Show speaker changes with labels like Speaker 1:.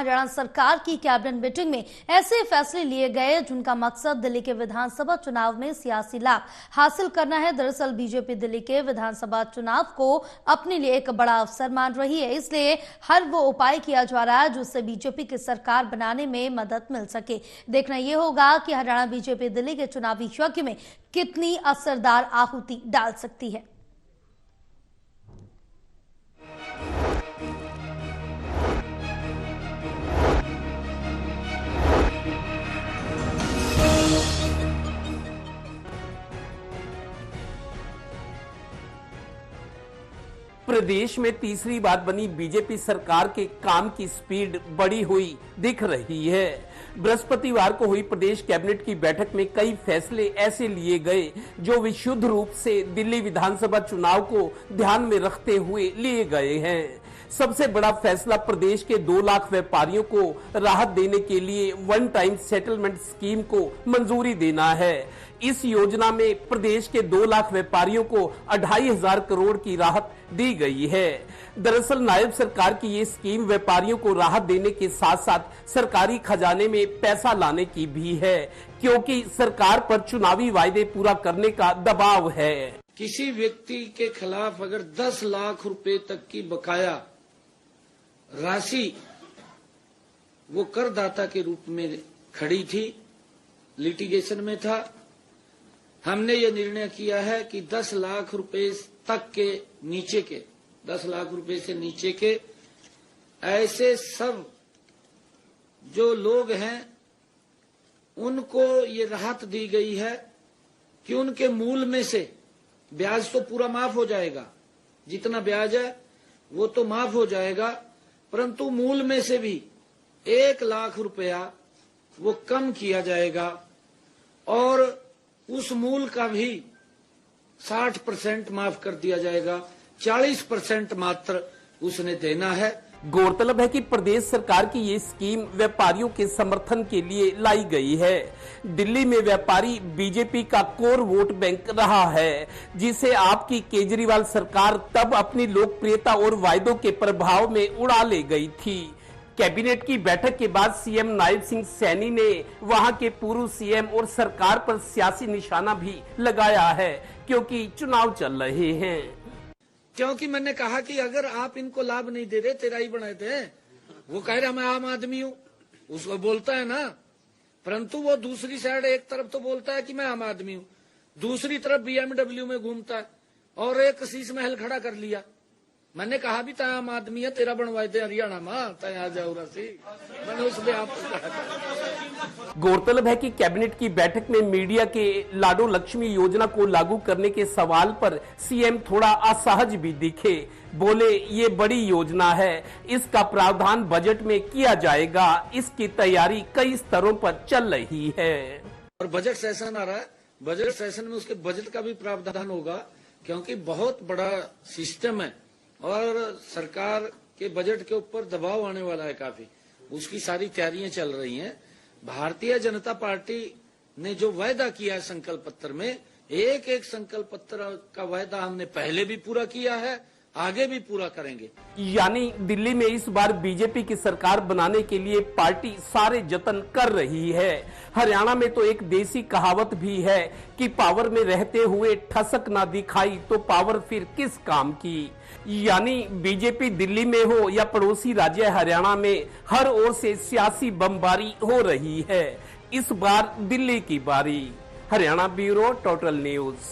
Speaker 1: हरियाणा सरकार की cabinet meeting में ऐसे फैसले लिए गए जिनका मकसद दिल्ली के विधानसभा चुनाव में सियासी लाभ हासिल करना है। दरअसल बीजेपी दिल्ली के विधानसभा चुनाव को अपने लिए एक बड़ा अवसर मान रही है, इसलिए हर वो उपाय किया जा रहा है जिससे बीजेपी की सरकार बनाने में मदद मिल सके। देखना यह होगा कि हरियाणा बीजेपी दिल्ली के चुनावी यज्ञ में कितनी असरदार आहुति डाल सकती है।
Speaker 2: प्रदेश में तीसरी बार बनी बीजेपी सरकार के काम की स्पीड बढ़ी हुई दिख रही है। बृहस्पतिवार को हुई प्रदेश कैबिनेट की बैठक में कई फैसले ऐसे लिए गए जो विशुद्ध रूप से दिल्ली विधानसभा चुनाव को ध्यान में रखते हुए लिए गए हैं। सबसे बड़ा फैसला प्रदेश के 2 लाख व्यापारियों को राहत देने के लिए वन टाइम सेटलमेंट स्कीम को मंजूरी देना है। इस योजना में प्रदेश के 2 लाख व्यापारियों को 2500 करोड़ की राहत दी गई है। दरअसल नायब सरकार की ये स्कीम व्यापारियों को राहत देने के साथ साथ सरकारी खजाने में पैसा लाने की भी है, क्योंकि सरकार पर चुनावी वायदे पूरा करने का दबाव है।
Speaker 3: किसी व्यक्ति के खिलाफ अगर 10 लाख रुपए तक की बकाया राशि वो करदाता के रूप में खड़ी थी, लिटिगेशन में था, हमने ये निर्णय किया है कि 10 लाख रुपए तक के नीचे के 10 लाख रुपए से नीचे के ऐसे सब जो लोग हैं उनको ये राहत दी गई है कि उनके मूल में से ब्याज तो पूरा माफ हो जाएगा, जितना ब्याज है वो तो माफ हो जाएगा, परंतु मूल में से भी 1 लाख रुपया वो कम किया जाएगा और उस मूल का भी 60% माफ कर दिया जाएगा, 40% मात्र उसने देना है।
Speaker 2: गौरतलब है कि प्रदेश सरकार की ये स्कीम व्यापारियों के समर्थन के लिए लाई गई है। दिल्ली में व्यापारी बीजेपी का कोर वोट बैंक रहा है, जिसे आपकी केजरीवाल सरकार तब अपनी लोकप्रियता और वायदों के प्रभाव में उड़ा ले गई थी। कैबिनेट की बैठक के बाद सीएम नायब सिंह सैनी ने वहां के पूर्व सीएम और सरकार पर सियासी निशाना भी लगाया है, क्योंकि चुनाव चल रहे हैं।
Speaker 3: क्योंकि मैंने कहा कि अगर आप इनको लाभ नहीं दे रहे, तेरा ही बनाए थे, वो कह रहा मैं आम आदमी हूं, उसको बोलता है ना, परंतु वो दूसरी साइड एक तरफ तो बोलता है कि मैं आम आदमी हूं, दूसरी तरफ BMW में घूमता है और एक शीश महल खड़ा कर लिया। मैंने कहा भी तय आम आदमी है, तेरा बनवाए थे हरियाणा में, तय आ जाओ रसी, मैंने उसमें आपको कहा।
Speaker 2: गौरतलब है कि कैबिनेट की बैठक में मीडिया के लाडो लक्ष्मी योजना को लागू करने के सवाल पर सीएम थोड़ा असहज भी दिखे। बोले ये बड़ी योजना है, इसका प्रावधान बजट में किया जाएगा, इसकी तैयारी कई स्तरों पर चल रही है।
Speaker 3: और बजट सेशन आ रहा है, बजट सेशन में उसके बजट का भी प्रावधान होगा, क्योंकि बहुत बड़ा सिस्टम है और सरकार के बजट के ऊपर दबाव आने वाला है काफी, उसकी सारी तैयारियां चल रही हैं। भारतीय जनता पार्टी ने जो वायदा किया है संकल्प पत्र में, एक एक संकल्प पत्र का वायदा हमने पहले भी पूरा किया है, आगे भी पूरा करेंगे।
Speaker 2: यानी दिल्ली में इस बार बीजेपी की सरकार बनाने के लिए पार्टी सारे जतन कर रही है। हरियाणा में तो एक देसी कहावत भी है कि पावर में रहते हुए ठसक ना दिखाई तो पावर फिर किस काम की। यानी बीजेपी दिल्ली में हो या पड़ोसी राज्य हरियाणा में, हर ओर से सियासी बमबारी हो रही है। इस बार दिल्ली की बारी। Haryana bureau, total news.